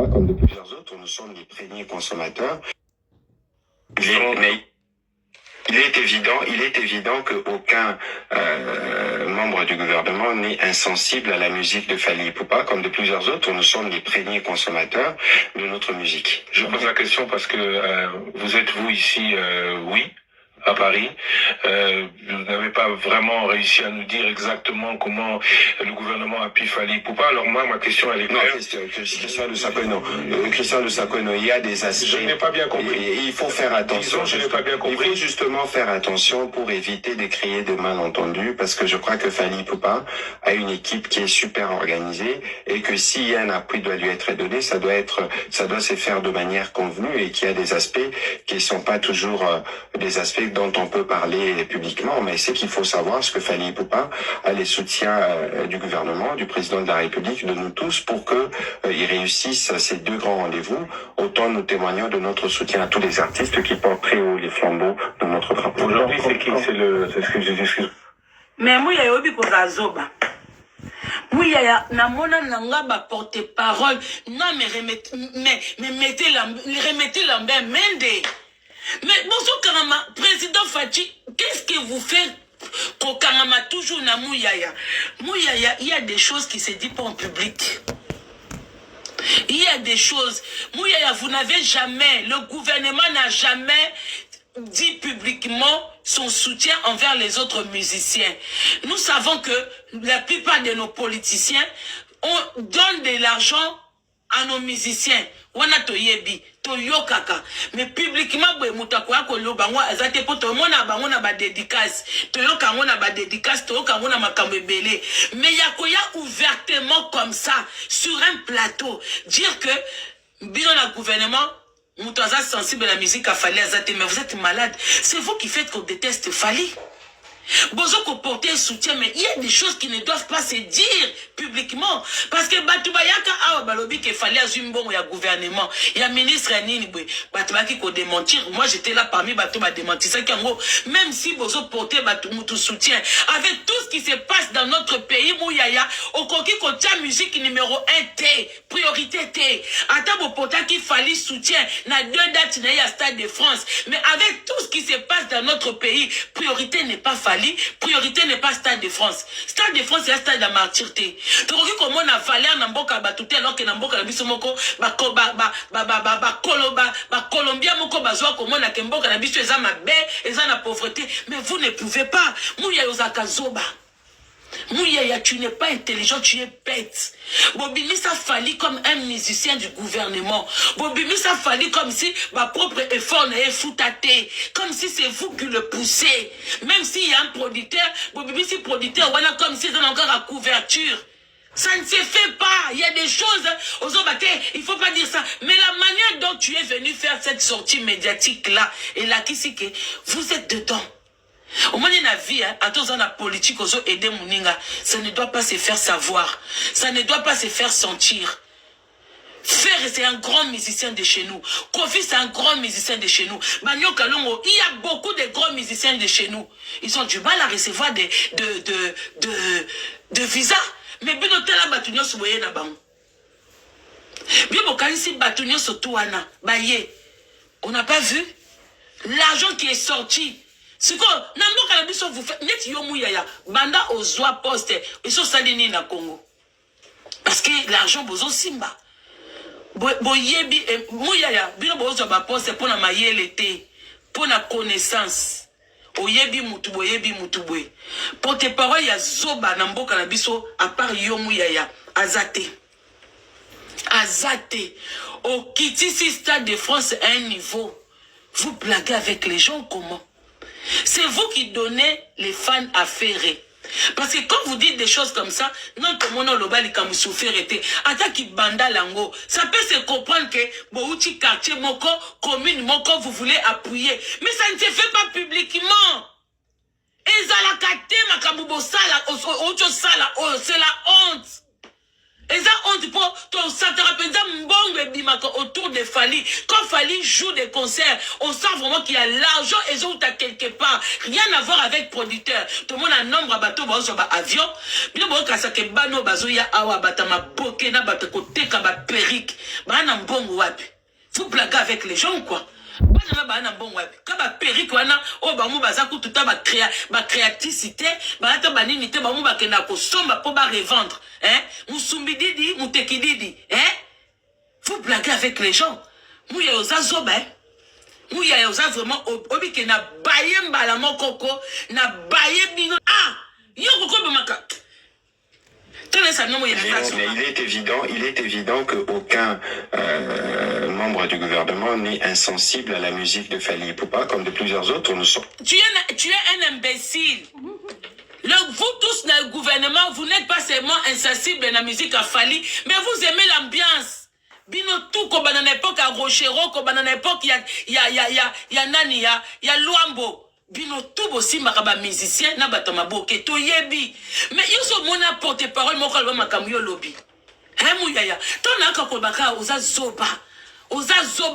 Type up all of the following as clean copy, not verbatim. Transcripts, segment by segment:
Poupa, comme de plusieurs autres, nous sommes les premiers consommateurs. Mais il est évident qu'aucun membre du gouvernement n'est insensible à la musique de Fally Ipupa, comme de plusieurs autres, nous sommes les premiers consommateurs de notre musique. Je pose la question parce que vous êtes vous ici, oui, à Paris. Vous n'avez pas vraiment réussi à nous dire exactement comment le gouvernement appuie Fally Ipupa. Alors moi, ma question, elle est claire. Christian Lusakwe, il y a des aspects... Je n'ai pas bien compris. Et il faut faire attention. Je n'ai pas bien compris. Il faut justement faire attention pour éviter de créer des malentendus, parce que je crois que Fally Ipupa a une équipe qui est super organisée, et que s'il y a un appui doit lui être donné, ça doit se faire de manière convenue, et qu'il y a des aspects qui ne sont pas toujours des aspects dont on peut parler publiquement, mais c'est qu'il faut savoir ce que Fally Ipupa a les soutiens du gouvernement, du président de la République, de nous tous, pour que ils réussissent ces deux grands rendez-vous. Autant nous témoignons de notre soutien à tous les artistes qui portent très haut les flambeaux de notre drapeau. Aujourd'hui, c'est qui? C'est ce que je dis. Mais moi, il y a Obi Kozazoba. Moi, il y a Namona Nangaba porte-parole. Non, mais remettez la main, Mende. Mais bonjour Karama, président Fachi, qu'est-ce que vous faites pour Karama toujours na Mouyaya? Mouyaya, il y a des choses qui se disent pas en public. Il y a des choses. Mouyaya, vous n'avez jamais, le gouvernement n'a jamais dit publiquement son soutien envers les autres musiciens. Nous savons que la plupart de nos politiciens donnent de l'argent à nos musiciens. Wana toyebi, toyokaka. Mais publiquement, mutakoya koloba ngwa azate po to mona bango na ba dédicace. Toyoka ngona ba dédicace, toyoka ngona makambo ebele. Mais yakoya ouvertement comme ça sur un plateau dire que bilan na gouvernement mutaza sensible à la musique à Fally azate, mais vous êtes malade. C'est vous qui faites qu'on déteste Fally. Bozo ko porter soutien, mais il y a des choses qui ne doivent pas se dire publiquement. Parce que Batubayaka awa balobi ke Fally azumbo ya gouvernement. Il y a ministre nini bwe. Batubaki ko démentir. Moi j'étais là parmi Batu ba démentir ça kango. Même si bozo porter Batu mutu soutien avec tout ce qui se passe dans notre pays mouyaya, okoki ko tia musique numéro 1 T, priorité T. Ata bo portaki Fally soutien na 2 dates na ya Stade de France. Mais avec tout ce qui se passe dans notre pays, priorité n'est pas Fally. Priorité n'est pas Stade de France. Stade de France, c'est un stade de martyreté. Donc, comment on a valeur dans Mboka Batouté, alors que dans Mboka la biso moko, Colombia moko bazwa comment on a Mboka la biso eza mabe, eza na pauvreté. Mais vous ne pouvez pas. Mouya yozaka zoba. Mouya, tu n'es pas intelligent, tu es bête. Bobimi, ça Fally comme un musicien du gouvernement. Bobimi, ça Fally comme si ma propre effort n'est foutaté. Comme si c'est vous qui le poussez. Même s'il y a un producteur, Bobimi, si producteur, voilà comme si c'est encore à couverture. Ça ne se fait pas. Il y a des choses, il ne faut pas dire ça. Mais la manière dont tu es venu faire cette sortie médiatique-là, et là, qui c'est que vous êtes dedans. Au moins, dans la vie, à tous dans la politique, aider Mouninga, ça ne doit pas se faire savoir. Ça ne doit pas se faire sentir. Faire, c'est un grand musicien de chez nous. Kofi, c'est un grand musicien de chez nous. Magno Kalongo, il y a beaucoup de grands musiciens de chez nous. Ils ont du mal à recevoir de visa. Mais bien, on a batunyo souboye na bang. Bien, on a ici batunyo sotouana. Baye. On n'a pas vu l'argent qui est sorti. C'est quoi? Namboka la biso vous faites net yo mouyaya banda ozwa poste ils sont salini na Congo parce que l'argent bozo simba boyebi mouyaya bino bozo ba poste pour na mayele te pour na connaissance oyebi mutu boyebi mutu boye porte parole ya zoba na mboka na biso à part yo mouyaya azate au Kitisi Stade de France à un niveau. Vous blaguez avec les gens comment? C'est vous qui donnez les fans affairés. Parce que quand vous dites des choses comme ça, non, tout le monde lobali comme souffrir était. Attaque banda lango. Ça peut se comprendre que Bouti quartier moko, commune moko, vous voulez appuyer. Mais ça ne se fait pas publiquement. Et ça la kate makabubo sala, autre sala, c'est la honte. Et ça, on dit pour ça te rappelle autour de Fally. Quand Fally joue des concerts, on sent vraiment qu'il y a l'argent et ça à quelque part. Rien à voir avec producteur. Tout le monde a un nombre à bateau, sur avion. Bien bon, quand ça que bano bazo ya awa batama boke na bateau côté kaba perique. bana mbongo wapi. Vous blaguez avec les gens ou quoi? Bana bana mbongo wapi. Ka ba perruque wana o ba mu baza ku tuta ba créativité, ba ta banini te ba mu ba kena ko somba po ba revendre, hein? Musumbi didi, muteki didi, hein? Vous blaguez avec les gens. Mouya oza zoba, hein? Mouya oza vraiment obi ke na baye mbala mokoko, na baye bino. Ah, yo koko bamaka. Mais il est évident qu'aucun membre du gouvernement n'est insensible à la musique de Fally Ipupa, comme de plusieurs autres. Tu es un imbécile. Vous tous dans le gouvernement, vous n'êtes pas seulement insensible à la musique à Fally, mais vous aimez l'ambiance. Bino tout comme dans l'époque à Rochero, comme dans l'époque il y a Nani, il y a Luambo. Bino tout aussi maraba musicien na batama boke to yebi mais ils sont mon porte-parole mon kalba makamyo lobby hein mouyaya ton aka ko baka oza zoba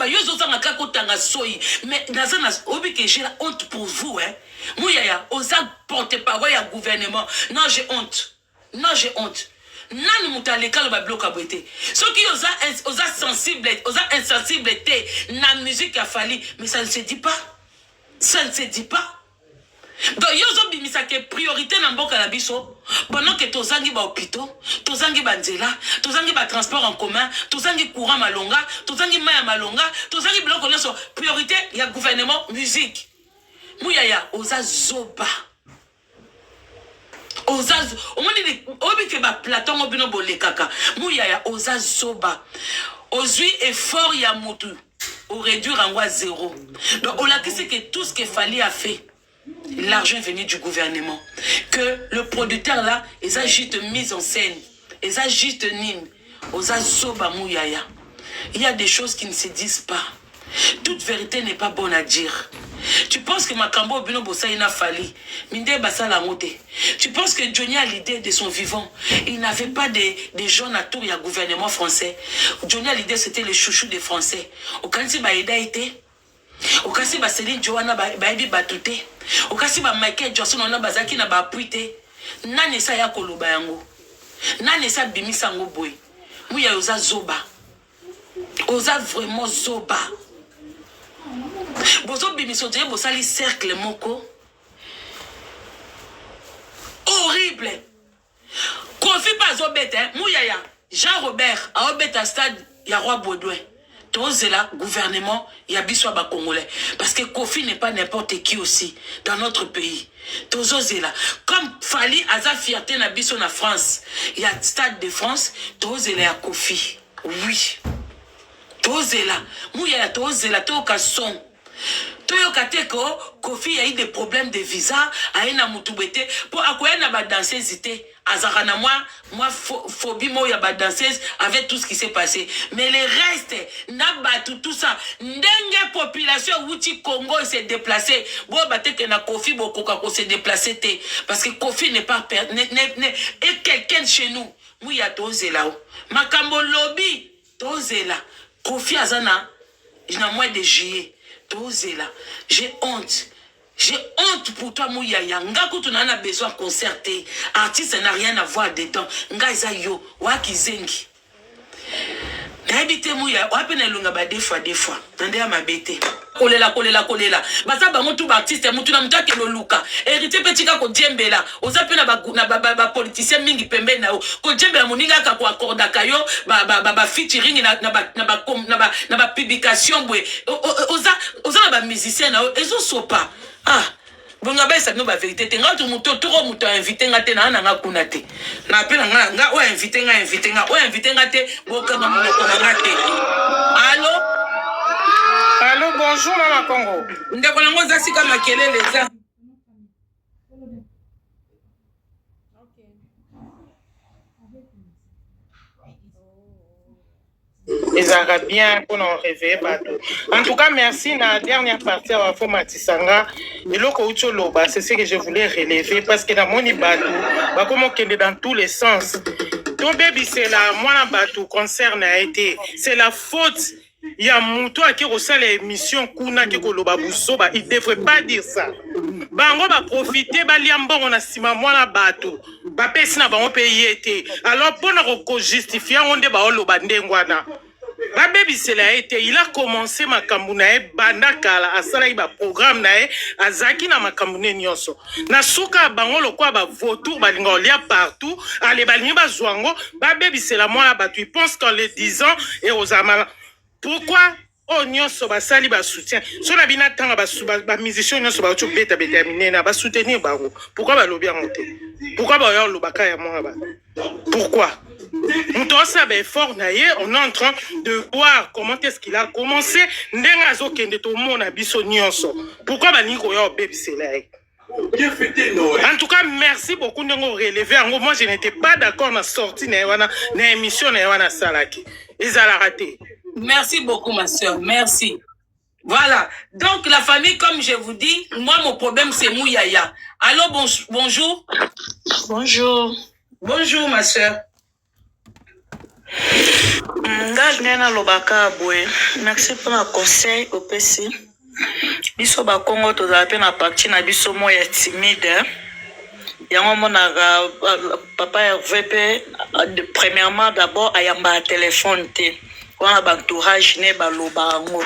yo zo sanga ka kotanga soyi mais nazana obi que j'ai la honte pour vous hein mouyaya oza porte-parole ya gouvernement non j'ai honte nani mutaleka le babloka boité ceux qui oza sensible oza insensible na musique a Fally mais ça ne se dit pas. Ça ne se dit pas. Donc, yozo bimisa ke priorité na mboka na biso pendant que tozangi ba hôpitaux, tozangi ba nzela, tozangi ba transport en commun, tozangi courant malonga, tozangi maya malonga, tozangi biloko nyonso priorité ya gouvernement musique. Muyaya oza zoba. Oza omoni obi ke ba platon obino bolekaka. Muyaya oza zoba. Ozui effort ya mutu. Au réduire en à zéro. Donc, on a dit que tout ce qu'il fallait a fait. L'argent est venu du gouvernement. Que le producteur là, ils a juste mise en scène. Ils a juste nime. Ils a zoba mouyaya. Il y a des choses qui ne se disent pas. Toute vérité n'est pas bonne à dire. Tu penses que Makambo Bino Bossa il a fallu. Minde Bassa la moté. Tu penses que Johnny a l'idée de son vivant. Il n'avait pas des gens à tour, il y a gouvernement français. Johnny a l'idée, c'était le chouchou des Français. Au Kansi Baïda était. Au Kansi Céline Johanna Baïbi Batouté. Au Kansi Michael Johnson on a Bazaki na Bapuité. Nane sa ya koloba yango. Nane sa bimisa ngo boy. Mouya oza zoba. Oza vraiment zoba. Bozo bimiso je bosali cercle moko horrible. Kofi pas obete mouyaya Jean Robert a obeta stade ya roi Baudouin. Tozela gouvernement ya biso ba congolais parce que Kofi n'est pas n'importe qui aussi dans notre pays. Tozela comme Fally aza fierté na biso na France. Il y a stade de France, tozela ya Kofi. Oui. Tozela mouyaya tozela to kason. Toyo kateko Kofi a eu des problèmes de visa aina mutubete pour akoya na ba danseuse ité azaka na moi phobie mo ya ba danseuse avec tout ce qui s'est passé mais le reste na batu tout ça ndenge population wuti Congo s'est déplacé bo bateke na Kofi bokoka ko se déplacer té parce que Kofi n'est pas et quelqu'un chez nous muya tozela makambo lobby tozela Kofi azana ina mois de juillet. J'ai honte. J'ai honte pour toi, Mouyaya. Ngaku, tu n'en as besoin de concerter. Artiste n'a rien à voir dedans. Ngaïza yo, wakizengi. N'habite Mouyaya, wapene lunga ba des fois. Tandé à ma bête. Kolela. Basa ba mutu ba artiste, mutu na mutake lo luka. Hérité petika ko djembela. Oza pe na ba politicien mingi pembe na o. Ko djembela moninga ka ko accorda kayo ba featuring na ba publication bwe. Oza na ba musicien na o. Ezo sopa. Ah. Bonga ba sa no ba vérité te ngatu mutu invité ngate na nga kuna te. Na pe nga o invité ngate boka na monoko na ngate. Allô? Allô, bonjour, Maman Congo. Ndeko nango zasika makelele za. Les Arabiens pour nous réveiller bateau. En tout cas, merci. La dernière partie à Wafo Matisanga, et le Koucholoba, c'est ce que je voulais relever parce que dans mon bateau, bah comment qu'il est dans tous les sens. Ton bébé, c'est la moi bateau concerne a été, c'est la faute. Il y a Mouto qui reçoit l'émission Kuna qui koloba busoba, il devrait pas dire ça. Bango va profiter ba liambo on a sima moi bateau. Ba pesi na bango payer été. Alors pour nous justifier on de ba oloba ndengwana. babebisela ye te. Il a commencé makambo na ye banda kala asalaki baprogramme na ye azalaki na makambo ne nyonso na suka bango lokwa bavotour balinga olia partout ale balingi bazwa yango babebisela mwana bato. Il pense qu'en le disant et aux amala pourquoi oh nyonso basali basoutien so na bina tanga bamusicien nyonso bauti obeta beta ya minene basoutenir bango. Pourquoi balobi yango te? Pourquoi baoya olobaka ya mwana ba? Pourquoi? On est en train de voir comment est-ce qu'il a commencé. Pourquoi en tout cas, merci beaucoup de nous relever. Moi, je n'étais pas d'accord dans la sortie de l'émission de Salaki. Ils ont raté. Merci beaucoup, ma soeur. Merci. Voilà. Donc, la famille, comme je vous dis, moi, mon problème, c'est Mouyaya. Allô, bonjour. Bonjour. Bonjour, ma soeur. Ngajnena lobaka boye. Merci pour le conseil au PC. Biso ba Congo tozala na parti na biso moya timide. Yango mona papa RVP premièrement d'abord ayamba téléphone te. Wana ba entourage ne ba lobango.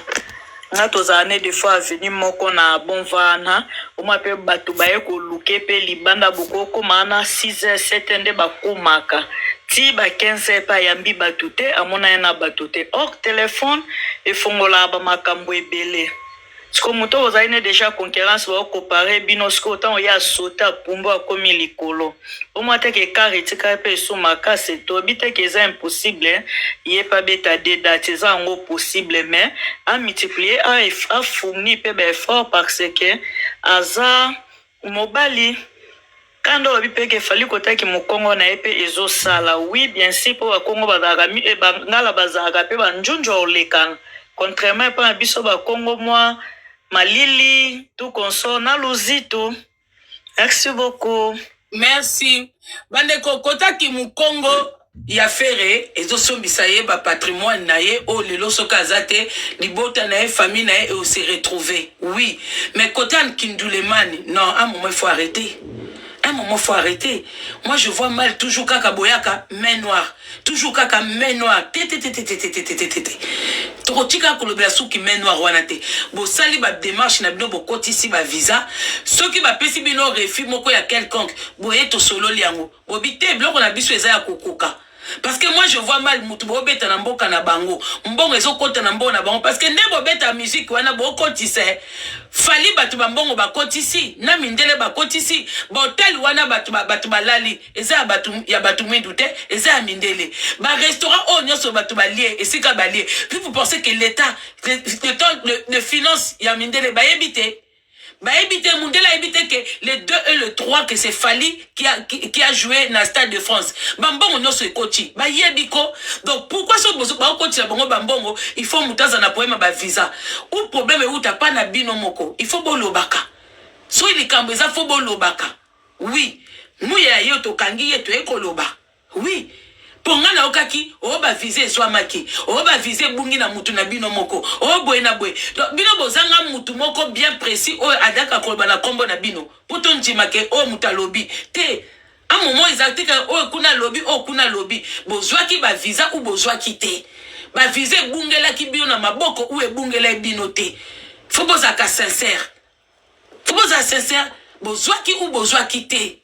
Nga tozane des fois venir moko na bon vana. O ma pe batu baye ko luke pe libanda bokoko mana 6h 7h ba kumaka. Ti ba 15 pa yambi batute amona na batute or téléphone et fongola ba makambo ebele siko moto ozaine déjà concurrence va comparer binosko tant ya sota pumba komi likolo o mata ke carré tika pe so makase to bite ke c'est impossible yé pas beta de date ça ngo possible mais à multiplier à fournir pe effort parce que aza mobali Kando wabipeke fali kota ki mukongo na epe ezo sala. Oui, bien sûr, pour Congo bazagami e bangala bazagape banjonjo olekan. Contrairement à biso ba Congo moi malili tout consort na luzito. Merci beaucoup. Merci. Bande kota ki mukongo ya fere ezo sombisa ye ba patrimoine na ye o lelo sokazate libota na ye famille na ye et se retrouver. Oui, mais kotan kindulemani non, à un moment il faut arrêter. Un moment, faut arrêter. Moi, je vois mal toujours kaka boyaka, main noire. Toujours kaka main noire. Tokotika kolobela souki main noire wanate. Bo sali ba démarche na bino bo kotisi ba visa. Ceux qui ba pesi bino refi moko ya quelconque. Bo eto solo liango. Bo bite bloko na biso eza ya kokoka. Parce que moi je vois mal mutu bobeta na mboka na bango mbongo ezo kota na mboka na bango parce que nde bobeta musique wana bo kotise fali batu bambongo ba kotisi na mindele ba kotisi ba hotel wana batu balali eza batu ya batu mwindu te eza ya mindele ba restaurant o nyoso batu balie esika balie puis vous pensez que l'état le finance ya mindele ba ebite bah éviter Mundela éviter que les 2 et le 3 que c'est Fali qui a joué dans le Stade de France. Bambongo no se coachi. Bah yebiko. Donc pourquoi ce bozo ba coach la bongo bambongo il faut mutaza na poema ba visa. Ou problème ou ta pas na bino moko. Il faut bolo baka. So il kambeza faut bolo baka. Oui. Muya yo to kangi yeto ekoloba. Oui. Ponga na okaki o ba viser swamaki o ba viser bungi na mutu na bino moko o boye na boye bino bozanga mutu moko bien précis o adaka kolba na kombo na bino poto njimake o mutalobi te a moment exact que o kuna lobi bozwaki ba visa ou bozwaki te ba viser bungela ki bino na maboko ou e bungela bino te faut bozaka sincère bozwaki ou bozwaki te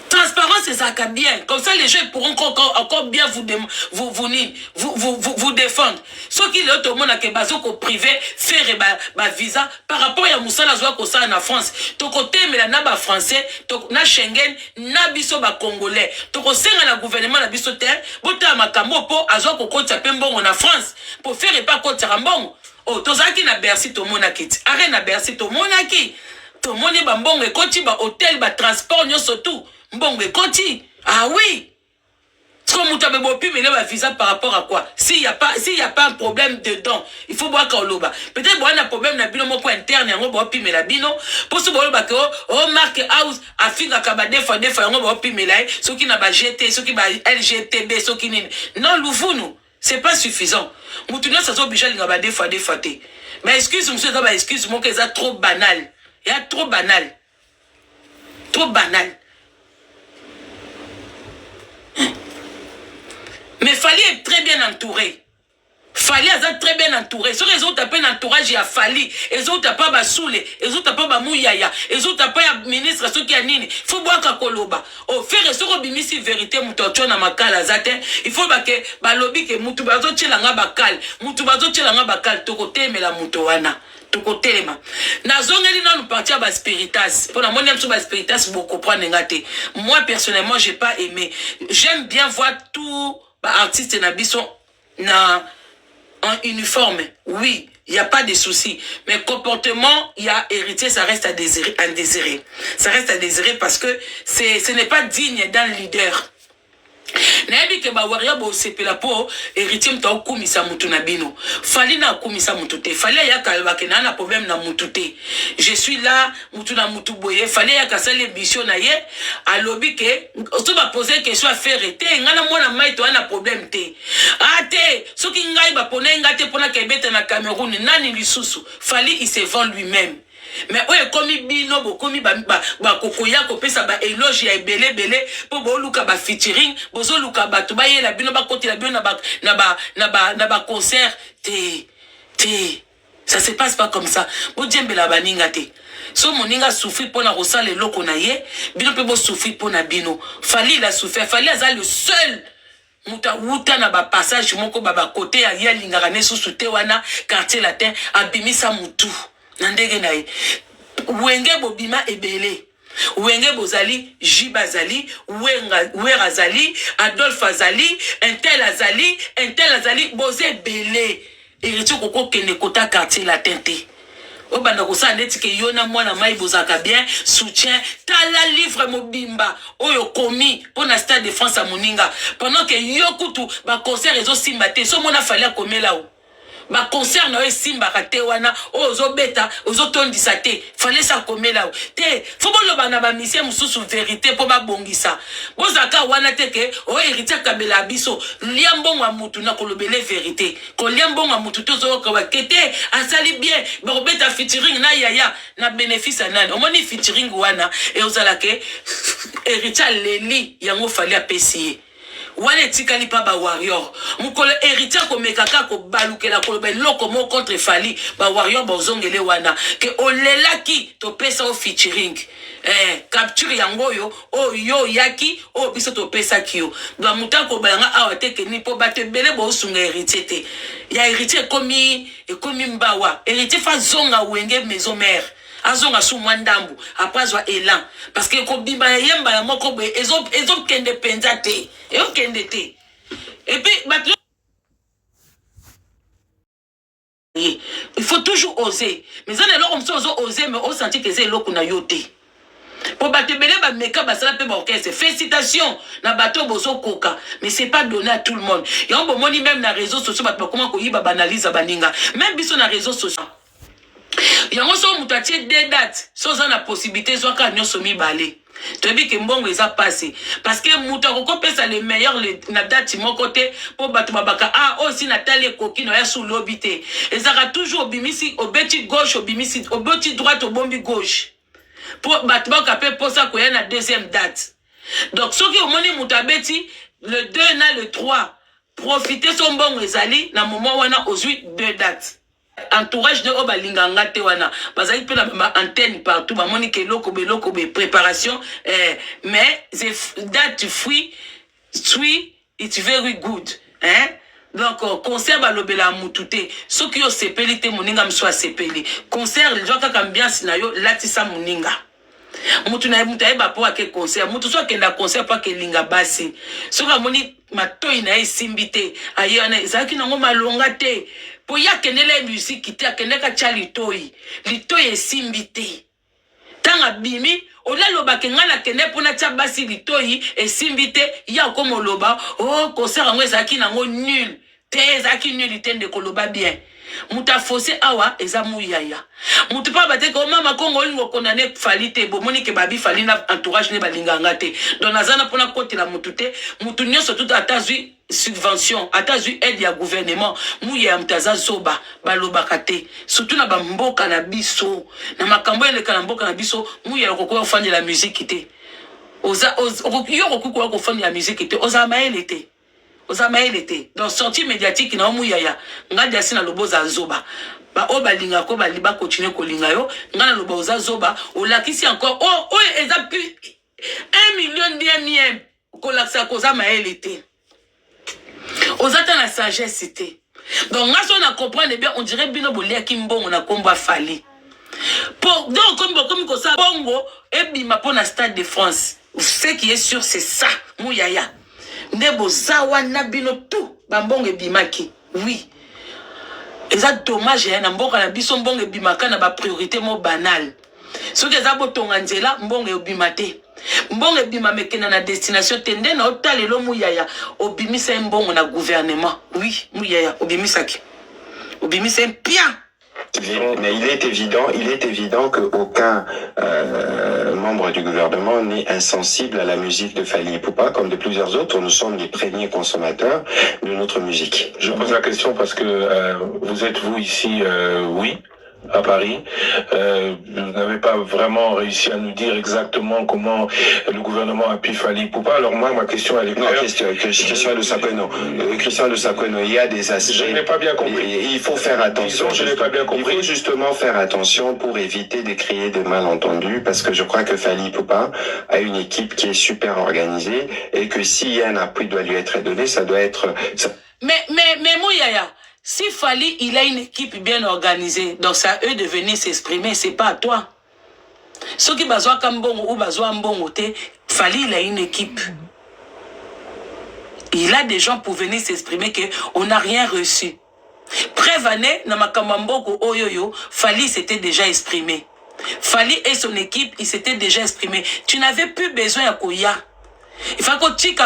transparence c'est ça bien comme ça les gens pourront encore bien vous défendre ce qui est tout le monde a que bazo ko privé faire ba visa par rapport à musala zwa ko ça en France to côté mais na ba français to na Schengen na biso ba congolais to ko senga na gouvernement na biso terre bota makambo po azwa ko kota pembongo na France pour faire pas kota mbongo oh tozaki na Bercy to monaki arena na Bercy to monaki to moni ba mbongo ekoti ba hôtel ba transport nyoso tout mbongo ekoti ah oui comme mutabe bopi mais là visa par rapport à quoi s'il y a pas un problème dedans il faut voir quand loba peut-être bon un problème na bino moko interne yango bopi mais la bino pour ce bolo ba ko oh marque house afinga ka ba des fois yango bopi mais là ceux qui na ba GT ceux qui ba LGTB ceux qui non louvunu c'est pas suffisant mutuna ça so bijali nga ba des fois te mais excuse monsieur ça ba excuse moi que ça trop banal il y a trop banal Mais Fali est très bien entouré. Fali a très bien entouré. Sur les autres, un entourage, il y a Fali. Les autres, pas Basoule. Les autres, pas Mouyaya. Les autres, pas ministre, ceux qui a nini. Il faut boire Kakoloba. Au faire, sur le bimisi vérité, moutocho na makala zate. Il faut que balobi que moutubazo tchelanga bakal. Moutubazo tchelanga bakal. Tokote me la moutowana. Tokotelema. Na zongeli na nous partir à Spiritas. Pour la monnaie sur Spiritas, beaucoup prendre ngate. Moi, personnellement, j'ai pas aimé. J'aime bien voir tout artiste nabiso na en uniforme, oui, il n'y a pas de souci. Mais comportement, il y a héritier, ça reste à désirer, Ça reste à désirer parce que ce n'est pas digne d'un leader. Nayebi ke ba waria bo sepela po héritier mta okumisa mutu na bino. Fali na okumisa mutu te. Fali ya kalba ke na problème na mutu te. Je suis là, mutu na mutu boye. Fali ya kasale biso na ye. Alobi ke to ba poser question à faire te ngana mona mai to ana problème te. Ate soki ngai ba pona ngate pona ke bete na Cameroun nani lisusu. Fali il se vend lui-même. Mais oye komi bino bo komi ba kokoya ko pesa ba éloge ya belé po bo luka ba featuring bozo luka ba to ba yela bino ba koti la bino na ba concert te ça se passe pas comme ça bo djembe la baninga te so moninga souffrir pour na rosale loko na ye bino pe bo souffrir pour na bino Fali la souffrir Fali aza le seul wuta na ba passage moko ba côté ya lingara ne sous te wana quartier latin abimisa mutu Nandege nae wenge bobima ebele wenge bozali Jiba Zali Wera Azali Adolphe Azali Intel Azali boze bele héritier koko kene kota quartier latin te obanda kosa neti ke yona mwana mai bozaka bien soutien tala livre mobimba oyo komi pona Stade de France à Moninga pendant que yokutu ba concert ezo simbate so mona Fali komela o ba concert na simba kate wana ozo beta ozo tondisa te fallait ça komela te faut bon loba na ba mission mususu vérité po ba bongisa bozaka wana te ke o héritier kabela biso liambo wa mutu na kolobele vérité ko liambo wa mutu tozo ko kete asali bien ba beta featuring na yaya na bénéfice nani o moni featuring wana e ozala ke héritier leli yango fallait apesier wane tikali pa ba warrior mukolo héritier ko mekaka ko balukela ko be loko mo contre Fali ba warrior ba zongele wana ke olelaki to pesa o featuring capture yango yo o yo yaki o biso to pesa kiyo ba mutako balanga awate ke ni po bate bele bo sunga héritier te ya héritier komi mbawa héritier fa zonga wenge maison mère azonga sou mwandambu après zwa élan parce que ko bimba yemba la moko be ezo kende penza te e o kende te et puis il faut toujours oser mais ça alors comme ça oser mais on sentit que c'est loku na yote pour batebele ba meka ba sala pe ba orchestre félicitations na bateau bozo koka mais c'est pas donné à tout le monde et on bomoni même na réseaux sociaux ba comment ko yiba banaliser baninga même biso na réseaux sociaux yango so mutatie des dates sans la possibilité zoka nyoso mibale tu dis que mbongo eza passé parce que mutako kopesa le meilleur na date mon côté pour batu babaka aussi natali kokino ya sous lobité ezaka toujours obimisi obeti gauche obimisi obeti droite obombi gauche pour batu bakape posa ko ya na deuxième date donc soki omoni mutabeti le 2 na le 3 profiter son mbongo ezali na moment wana ozui 2 dates entourage de obalinga ngate wana bazali pe na ba antenne partout ba moni ke loko be préparation mais that free it's very good donc concert ba lobela mutute soki yo sepeli te moninga mso sepeli concert le joka ambiance na yo latisa moninga mutu na mutu eba po ake concert mutu so kenda concert pa ke linga basi soka moni matoi na esimbite ayana ezaki nango malonga te po ya kenele musique te akeneka cha litoi esimbite tanga bimi olaloba ke ngana kene pona cha basi litoi esimbite ya komo loba concert ngo ezaki nango nul te ezaki nul te nde koloba bien muta fossé awa eza muyaya mutu pa bate ko mama kongo lingo condamné Fali te bo moni ke babi Fali na entourage ne balinganga te donc nazana pona côté la mutu te mutu nyoso tout atazui subvention atazui aide ya gouvernement muya mtaza zoba balobaka te surtout na ba mboka na biso na makambo ele kana mboka na biso muya kokoko fanya la musique te oza yo kokoko ko fanya la musique te oza maele te Osama il était dans sortie médiatique na Mouyaya ngadi asina loboza zoba ba obalinga ko baliba continuer kolinga yo ngana loboza zoba olakisi encore oh eza plus 1 million bien ko laksa ko Osama il était osata na sagesse c'était donc ngaso na comprendre bien on dirait bino bolia kimbongo na komba fali pour donc comme ko sa bongo et bima pour na Stade de France ce qui est sûr c'est ça Mouyaya Nebo zawa na bino tout bambonge bimaki oui eza dommage na mboka na biso mbonge bimaka na ba priorité mo banal soki eza botonga nzela mbonge obimate mbonge bima mekena na destination tende na otalelo Mouyaya obimisa mbongo na gouvernement oui Mouyaya obimisaki obimisa bien. Mais il est évident qu'aucun membre du gouvernement n'est insensible à la musique de Fally Ipupa, comme de plusieurs autres. Nous sommes les premiers consommateurs de notre musique. Je pose la question parce que vous êtes vous ici, oui, à Paris. Vous n'avez pas vraiment réussi à nous dire exactement comment le gouvernement appuie Fally Ipupa. Alors moi, ma question elle est claire. Christian Lusakweno, il y a des aspects. Je n'ai pas bien compris. Il faut faire attention. Je n'ai pas bien compris. Il faut justement faire attention pour éviter de créer des malentendus, parce que je crois que Fally Ipupa a une équipe qui est super organisée et que s'il y a un appui doit lui être donné, ça doit être. Mais Mouyaya. Si Fally, il a une équipe bien organisée, donc c'est à eux de venir s'exprimer, c'est pas à toi. Ceux qui besoin Kambongo ou besoin Mbongo, Fally, il a une équipe. Il a des gens pour venir s'exprimer qu'on n'a rien reçu. Prévané, Namakambamboko, Oyoyo, Fally s'était déjà exprimé. Fally et son équipe, ils s'étaient déjà exprimés. Tu n'avais plus besoin à Koya. Il faut que tu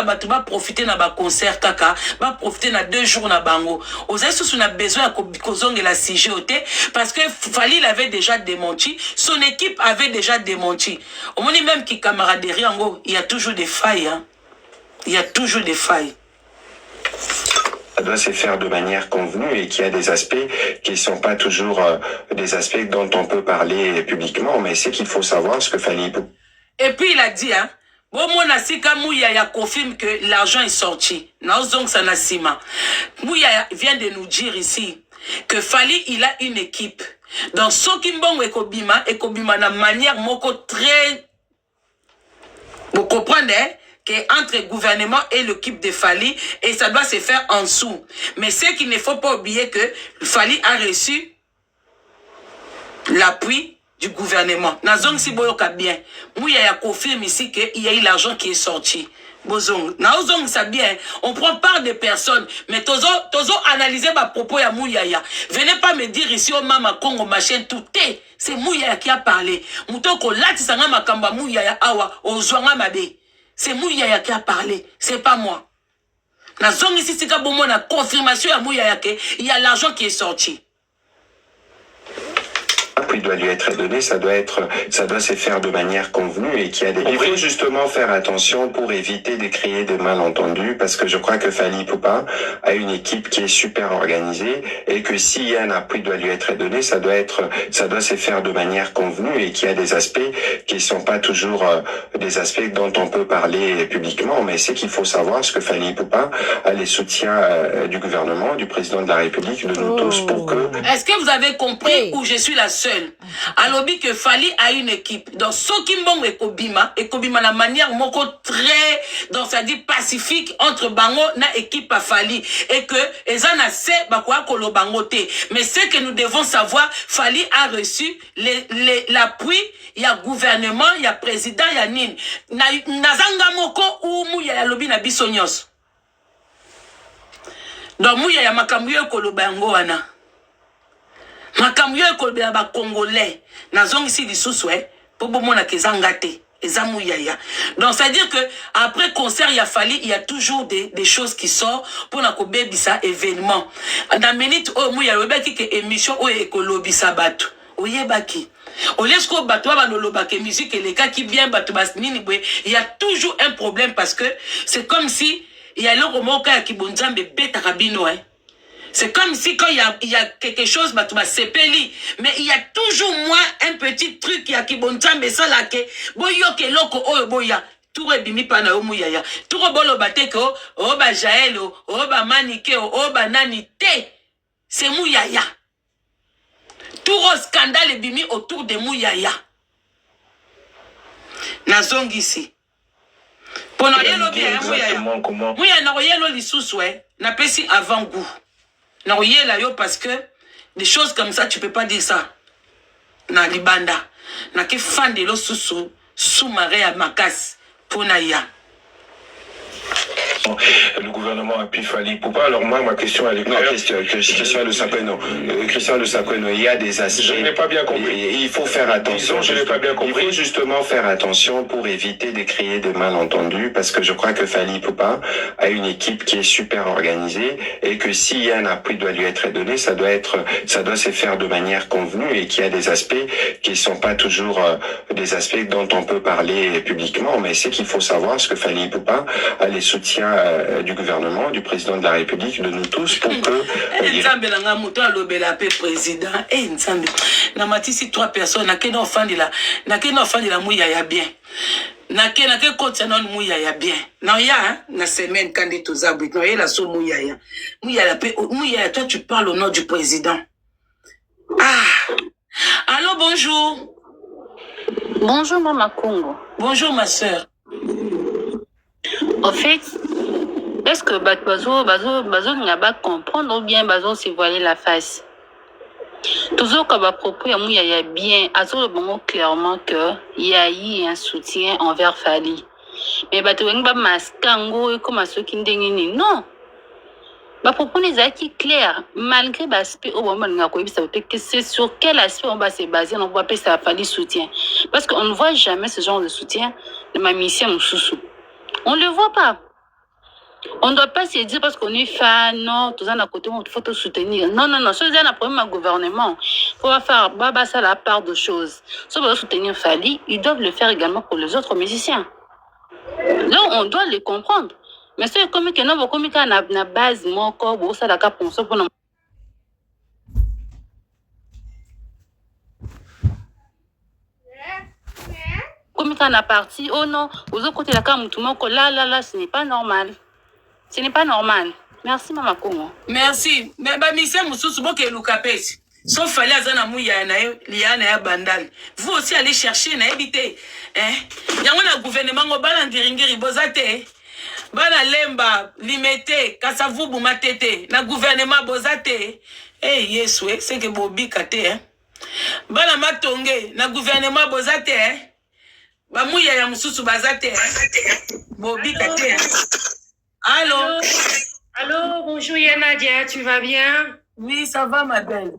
profiter de concert kaka, profiter de 2 jours na bango. Aux on a besoin de la CGOT parce que Fally l'avait déjà démenti, son équipe avait déjà démenti. Au moment même qui camaraderie il y a toujours des failles. Hein. Il y a toujours des failles. Ça doit se faire de manière convenue et qu'il y a des aspects qui ne sont pas toujours des aspects dont on peut parler publiquement, mais c'est qu'il faut savoir ce que Fally Ipupa. Et puis il a dit, hein. Bon, mon asika Mouyaya confirme que l'argent est sorti. Naozong Sanasima. Mouyaya vient de nous dire ici que Fally, il a une équipe. Dans son Kimbongo Ekobima na manière moko très. Vous comprenez, hein? Que entre le gouvernement et l'équipe de Fally, et ça doit se faire en dessous. Mais c'est qu'il ne faut pas oublier que Fally a reçu l'appui du gouvernement. Nazong si boyoka bien. Mouyaya confirme ici qu'il y a eu l'argent qui est sorti. Bozong. Nazong ça bien. On prend part des personnes. Mais tozo analyser ma propos ya Mouyaya. Venez pas me dire ici au Mama Congo machin tout est. C'est Mouyaya qui a parlé. Moutoko lati sanga makamba Mouyaya awa ozwanga mabe. C'est Mouyaya qui a parlé. C'est pas moi. Nazong ici c'est bon la confirmation ya Mouyaya que il y a l'argent qui est sorti. Il doit lui être donné, ça doit se faire de manière convenue et qu'il y a des. Il faut justement faire attention pour éviter de créer des malentendus, parce que je crois que Fally Ipupa a une équipe qui est super organisée et que s'il y a un appui doit lui être donné, ça doit se faire de manière convenue et qu'il y a des aspects qui ne sont pas toujours des aspects dont on peut parler publiquement, mais c'est qu'il faut savoir ce que Fally Ipupa a les soutiens du gouvernement, du président de la République, de nous tous pour que. Est-ce que vous avez compris où je suis la seule? Alors que Fally a une équipe. Dans ce qui mbongo ekobima la manière moko très, donc ça dit pacifique entre bango na équipe à Fally et que ezana se bakwa kolo bangote. Mais ce que nous devons savoir, Fally a reçu l'appui, il y a gouvernement, il y a président, il y a nine. Nazanga moko ou Mouyaya lobi na bisonyos. Donc Mouyaya makamyo kolo bango wana. Makamyo ekolbela ba congolais nazongi si lisusu po bomona kezanga te eza Mouyaya. Donc ça veut dire que après concert il y a Fally, il y a toujours des choses qui sortent pour na ko bebisa événement. Na minute o Mouyaya obaki ke émission o ekolobisa batu. Oyebaki. Olesko batu ba loloba ke musique eleka ki bien batu basnini bwe, il y a toujours un problème parce que c'est comme si il y a le romoka ki bonzambe beta kabino C'est comme si quand il y a quelque chose, bah, tu vas s'épeli. Mais il y a toujours moins un petit truc qui a qui bon temps, mais ça là, que, boyo, que loko, oh, boya. tour ebimi pa na yo muyaya tour bolo bateke o ba Jaël o ba Manike o ba nani te c'est muyaya tour scandale ebimi autour de muyaya nazongisi pona yelo bien muyaya na yelo lisusu na pesi avant goût na yela yo parce que des choses comme ça tu peux pas dire ça na libanda na ke fan de lo susu sous-marin à Makas pona ya. Le gouvernement appuie Fally Poupa. Alors moi, ma question elle est claire. Christian Le Sakweno, il y a des aspects. Je n'ai pas bien compris. Il faut faire attention. Disons, je n'ai pas bien compris. Il faut justement faire attention pour éviter de créer de malentendus, parce que je crois que Fally Poupa a une équipe qui est super organisée et que s'il y a un appui doit lui être donné, ça doit se faire de manière convenue et qu'il y a des aspects qui sont pas toujours des aspects dont on peut parler publiquement, mais c'est qu'il faut savoir ce que Fally Poupa a les soutiens du gouvernement, du président de la République, de nous tous, pour que... président, na matisi 3 personnes, na kena offandi la mouya ya bien. Na kena ke kote non mouya ya bien. Na ya, na semaine, quand il est abri, na ya la so mouya ya. Mouya ya, toi tu parles au nom du président. Ah! Allô, bonjour. Bonjour, Maman Congo. Bonjour, ma soeur. En fait, est-ce que Bazo n'a pas comprendre ou bien Bazo s'est voilé la face? Toujours comme à propos, il y a bien, Azo le clairement que il y a eu un soutien envers Fally. Mais Bato Ngba Maskango et comme à ceux qui n'dengini, non. Ma propos n'est pas clair, malgré l'aspect au moment où c'est sur quel aspect on va se baser, on va passer à Fally soutien. Parce qu'on ne voit jamais ce genre de soutien de ma mission ou sous. On ne le voit pas. On ne doit pas se dire parce qu'on est fan, non, tout ça, à côté, il faut te soutenir. Non, non, non, c'est un problème au gouvernement. Il faut faire ça la part de choses. Si on veut soutenir Fally, ils doivent le faire également pour les autres musiciens. Là, on doit les comprendre. Mais c'est comme que nous, comme qu'on a une base, mon corps, bon, ça, la cap, on se prend. Comme quand on a parti, oh non, aux autres côtés, la cam, tout le monde, là, ce n'est pas normal. Ce n'est pas normal. Merci, Maman Congo. Merci. Mais mission Moussou, bon que Lukapes. Sauf Fally Azana Mouya na liana ya bandal. Vous aussi allez chercher na éviter. Yango na gouvernement ngo bana ndiringiri bozate. Bana lemba limete kasavubu matete na gouvernement bozate. Yeswe, c'est que bobi kate Bana matonge na gouvernement bozate Ba Mouya ya Moussou bazate bobi kate Allô? Allô, bonjour Yanadia, tu vas bien? Oui, ça va ma belle.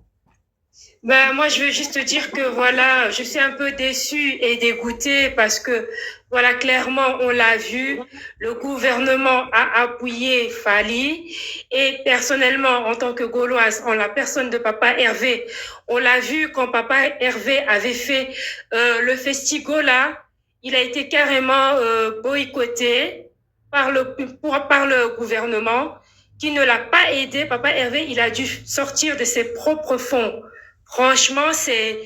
Ben, moi, je veux juste te dire que voilà, je suis un peu déçue et dégoûtée parce que, voilà, clairement, on l'a vu, le gouvernement a appuyé Fally et personnellement, en tant que Gauloise, en la personne de Papa Hervé, on l'a vu quand Papa Hervé avait fait le Festigola, il a été carrément boycotté par le gouvernement qui ne l'a pas aidé. Papa Hervé, il a dû sortir de ses propres fonds. Franchement, je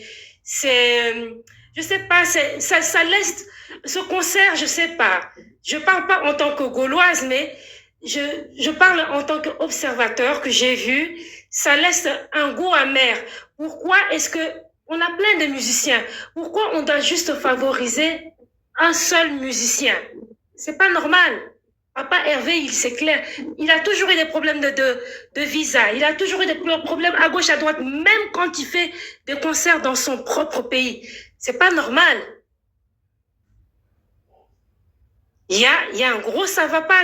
sais pas, ça laisse, ce concert, je sais pas. Je parle pas en tant que Gauloise, mais je parle en tant qu'observateur que j'ai vu. Ça laisse un goût amer. Pourquoi est-ce que on a plein de musiciens? Pourquoi on doit juste favoriser un seul musicien? C'est pas normal. Papa Hervé, c'est clair, il a toujours eu des problèmes de visa, il a toujours eu des problèmes à gauche, à droite, même quand il fait des concerts dans son propre pays. C'est pas normal. Il y a un gros, ça va pas,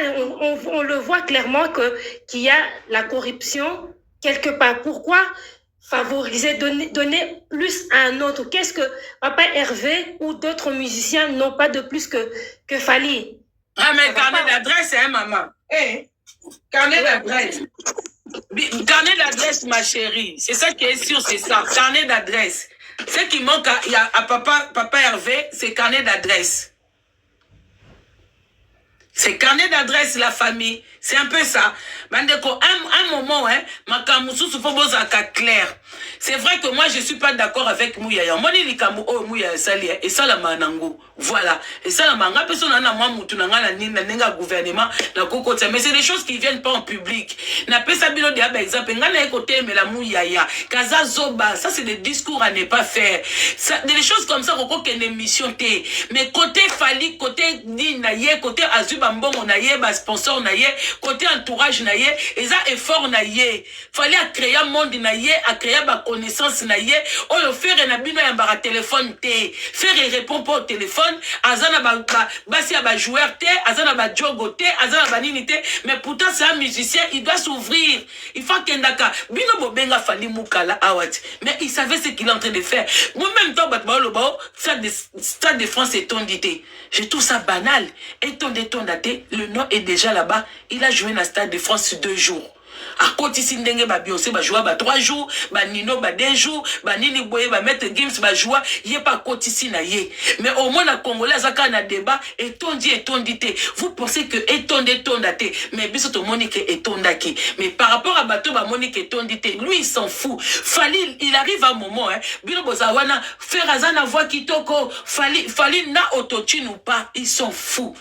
on le voit clairement qu'il y a la corruption quelque part. Pourquoi favoriser, donner plus à un autre? Qu'est-ce que Papa Hervé ou d'autres musiciens n'ont pas de plus que Fally? Ah, mais carnet d'adresse, maman. Carnet d'adresse. Carnet d'adresse, ma chérie. C'est ça qui est sûr, c'est ça. Carnet d'adresse. Ce qui manque à Papa Hervé, c'est carnet d'adresse. C'est carnet d'adresse, la famille. C'est un peu ça. Bandeko, un moment, hein, Makamusu Soufobozaka clair. C'est vrai que moi, je suis pas d'accord avec Mouyaya. Moi, je suis Mouyaya Sali, et ça, la manango. Voilà. Et ça, la manga, personne n'a moi, moutunanga, la gouvernement, la cocotte. Mais c'est des choses qui viennent pas en public. N'a pas ça, bilo, par exemple, ngana écoute, mais la Mouyaya. Kaza Zoba, ça, c'est des discours à ne pas faire. Ça, des choses comme ça, qu'on une émission T. Mais côté Fali, côté Dinaye, côté Azuba Mbongo Naye, sponsor Naye, côté entourage Naye, et ça, effort Naye. Fallait créer un monde Naye, à créer ma connaissance Naye, ou le faire un abino un téléphone T. Faire et répondre pas au téléphone, azana basi ba joueur T, azana ba jogo T, azana ba nini T, mais pourtant c'est un musicien, il doit s'ouvrir. Il faut qu'il ndaka. Bino Bobenga Fali Moukala Awat. Mais il savait ce qu'il est en train de faire. Moi-même, temps, Stade de France est tondité. Je trouve ça banal. Et tondé, le nom est déjà là-bas. Il a joué dans le Stade de France 2 jours. À côté si ndenge ba Beyoncé ba jouer ba 3 jours, ba Nino ba 2 jours, ba Nini Boye ba Maître Gims ba jouer, yé pas côté si na yé. Mais au moins na Congolais zaka na débat et tondité. Vous pensez que tondate, mais biso to Monique est tondaki. Mais par rapport à bateau ba Monique est tondité, lui il s'en fout. Fali il arrive à un moment hein, bino bozawana faire azana voix kitoko, Fali na autotune ou pas, il s'en fout.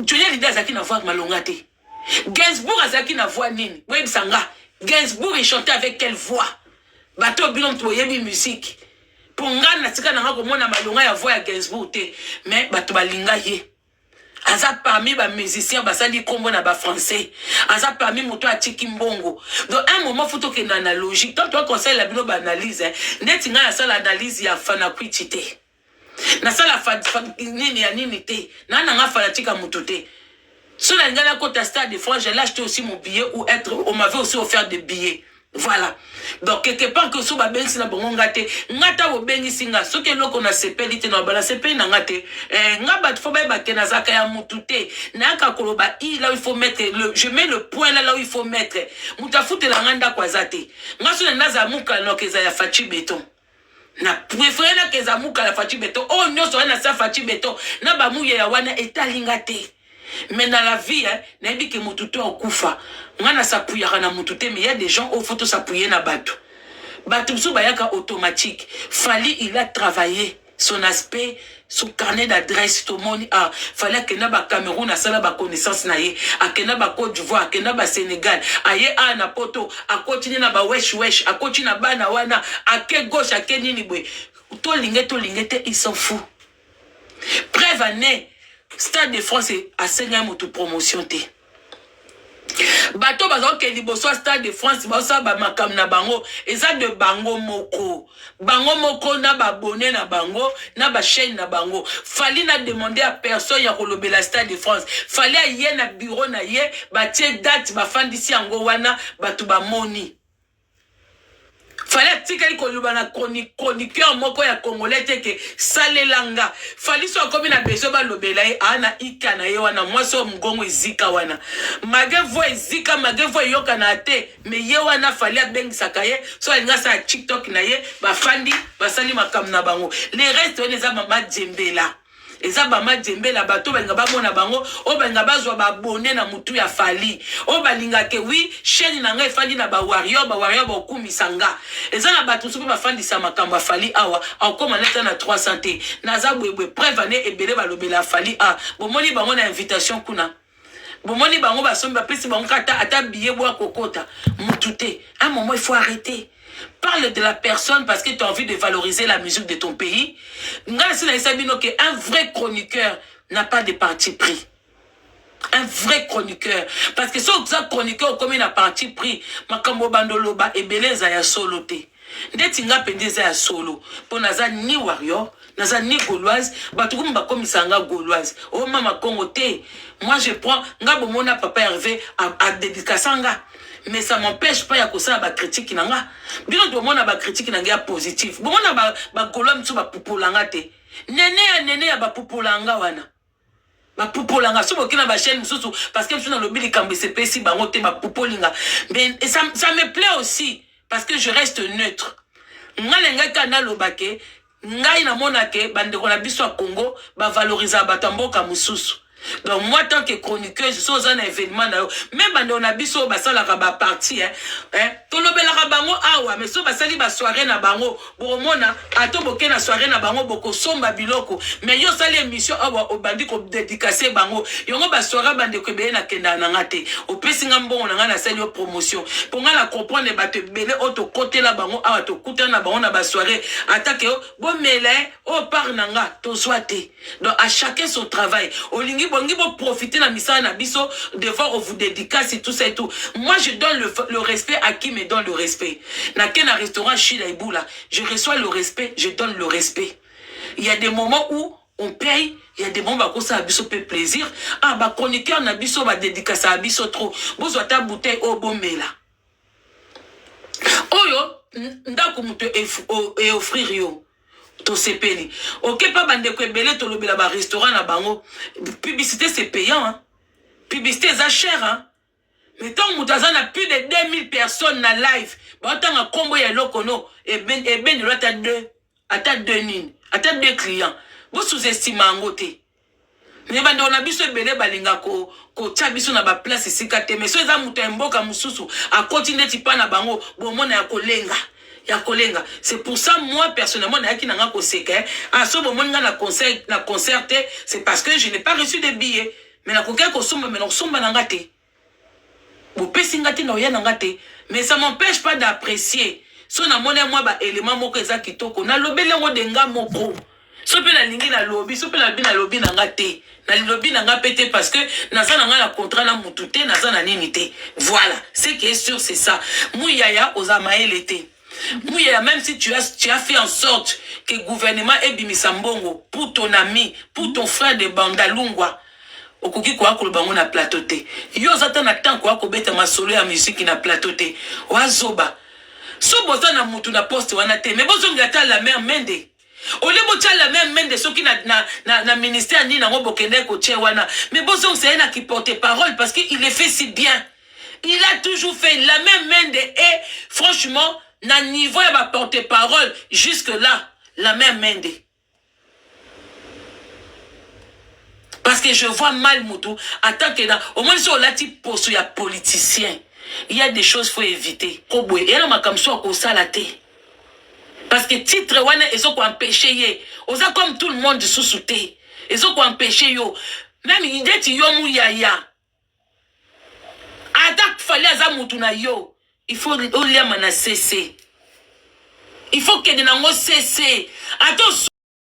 Tu n'as l'idée zaki na voix malongate. Gainsbourg a zaki na voix nini. Oui, Sanga. Gainsbourg il chantait avec quelle voix? Bateau bilon toyebi musique. Pour nga na tika na ngako mona malonga ya voix ya Gainsbourg te. Mais bato balinga ye. Aza parmi ba musiciens basali kombo na ba français. Aza parmi moto atiki mbongo. Donc un moment faut que na analogie. Quand toi conseil la bino ba analyse, ndeti nga ya sala analyse ya fana kwitite. Na sala nini ya nini te. Na nga fanatika mutu te. Sur la gana côte à Stade de France, j'ai acheté aussi mon billet on m'avait aussi offert des billets. Voilà. Donc, quelque part que sous ma bengi si na bongo ngate, ngata wo bengi singa, so ke loko na sepeli te na bala sepeli na ngate, ngaba faut ba ke na zaka ya mutute, na ka koloba i là où il faut mettre je mets le point là où il faut mettre. Mutafute la nganda kwa zate. Ngaso na naza muka no keza ya fachi beton. Na préféré na keza muka la fachi beton. Oh nyoso na sa fachi beton. Na ba muye ya wana etalingate. Mais dans la vie, hein, n'importe que mututo au kufa, ngana s'appuyer na mutute, mais il y a des gens au photo s'appuyer na batu. Batu sou bayaka automatique. Fali il a travaillé son aspect, son carnet d'adresse, tout le monde a. Fallait que na ba Cameroun a sala ba connaissance na ye, a que na ba Côte d'Ivoire, que na ba Sénégal, a ye a na poto, a continue na ba wesh, a continue na ba na wana, a que gauche, a que nini bwe. To lingete, ils s'en fout. Brève année. Stade de France a 5 ans de promotion. Bateau bazon ke liboso Stade de France baosa ba makam na bango eza de bango moko na ba abonné na bango na ba chaîne na bango. Fallait na demander à personne ya kolobela Stade de France. Fallait y na bureau na ye ba tie date ba fandisi yango wana batu ba moni. Fallait tikali koluba na chroniqueur moko ya congolais teke salelanga. Fallait so comme na beso ba lobela e ana ika na ye wana mwaso mgongo ezika wana. Magevo ezika magevo yoka na te me ye wana fallait bengisa kaye so alinga sa TikTok na ye ba fandi basali makam na bango. Les restes on eza mama djembela. Eza bama djembela bato benga bamona bango o benga bazwa ba abonné na mutu ya Fali o balinga ke oui chaîne na ngai Fali na ba warrior ba okumisanga eza na bato supe ba fandi sa makamba Fali awa akoma neta na 300 te naza bwebwe preuve ane ebele balobela Fali a bomoni bango na invitation kuna bomoni bango basombi bapesi bango kata ata billet bwa kokota mutu te un moment il faut arrêter. Parle de la personne parce que tu as envie de valoriser la musique de ton pays. Un vrai chroniqueur n'a pas de parti pris. Un vrai chroniqueur. Parce que si on a chroniqueur comme il a parti pris, makambo bandoloba et beleza ya solo te. Ndetinga pendeza ya solo. Pour naza ni warrior, naza ni gauloise, batukumba comme sanga gauloise. Oh mama Congo te. Moi je prends nga bomona papa Hervé à dédicacanga. Mais ça m'empêche pas ya kosa ba critique nanga. Bino to mona ba critique nanga positif. Bomona ba kolom so ba pupulanga te. Nene ya ba pupulanga wana. Ba pupulanga so bokina ba chaîne mususu parce que je na lobili kambe CPC ba ngote ba pupulinga. Mais ça me plaît aussi parce que je reste neutre. Ngalenga kana lobake ngai na monake bandeko na biso ya Congo ba valoriser batamboka mususu. Donc moi tant que chroniqueur je suis un événement na yo même bando na biso basalaka ba parti tolobelaka bango awa mais so basali ba soirée na bango bomona ato boke na soirée na bango boko somba biloko mais yo sali émission awa obandi ko dédicacer bango yongo ba soirée bande ko be na kenda na ngate opesi ngambongo na ngana sali yo promotion pour nga la comprendre bato belé auto côté la bango awa to kuta na bango na ba soirée attaque bo mele o par nanga to soité donc à chacun son travail olingi bongi bo profiter na misala na biso devoir vous dédicace et tout ça et tout. Moi je donne le respect à qui me donne le respect. Na ken restaurant Chila Iboula, je reçois le respect, je donne le respect. Il y a des moments où on paye, il y a des moments où ça a biso fait plaisir. Ah ba chroniqueur na biso ba dédicace à biso trop. Bozo ta bouteille au bomela. Oyo ndako muto et offrir yo. To sepeli. Ok, pas bande ko ebele to lobela ba restaurant na bango. Publicité c'est payant hein. Publicité ça cher hein. Mais tant moutaza na plus de 2000 personnes na live. Ba tanga combo ya lokono et ben lo ata deux nini. Ata deux clients. Vous sous-estimez ngote. Ne bande on a biso ebele balinga ko tia biso na ba place ici kate mais so eza muta mboka mususu a continuer ti pa na bango bo mona ya kolenga. C'est pour ça, moi, personnellement, c'est parce que je n'ai pas reçu de billets. Mais mais ça m'empêche pas d'apprécier. Si on a mon moi, élément moko eza kitoko. Na lobele ngo denga moko. So pe la lingi na lobby, so pe la bina lobby na ngate. Na lobby na ngapete parce que na ça na la contrat na mutute, na ça na ninité. Voilà. Ce qui est sûr, c'est ça. Mouyaya aux amaelete. Oui, même si tu as fait en sorte que le gouvernement ait bimisa mbongo pour ton ami, pour ton frère de Bandalungwa, okoki kwa kolobango na plateau te. Yo zata na temps kwa kobeta masolo ya musique na plateau te. Wazoba. So boza na mutu na poste wana te, mais bozo ngata la mère Mende. Ole bocha la mère Mende soki na ministère ni na ngobokende ko che wana. Mais bozo c'est na qui porte parole parce qu'il le fait si bien. Il a toujours fait la même Mende et franchement na niveau ya ba porte-parole jusque là la même Mende. Parce que je vois mal Moutou en tant que au moins sur la type poste ya politicien. Il y a des choses faut éviter. Kobwe et là comme ça ko salaté. Parce que titre wana ils ont ko empêcher yé. Oza comme tout le monde sous-souté. Ils ont ko empêcher yo. Même idée ti yo mu yaya. Adak fallait aza Moutou na yo. Il faut cesser. Il faut que de nango cesser. Attends,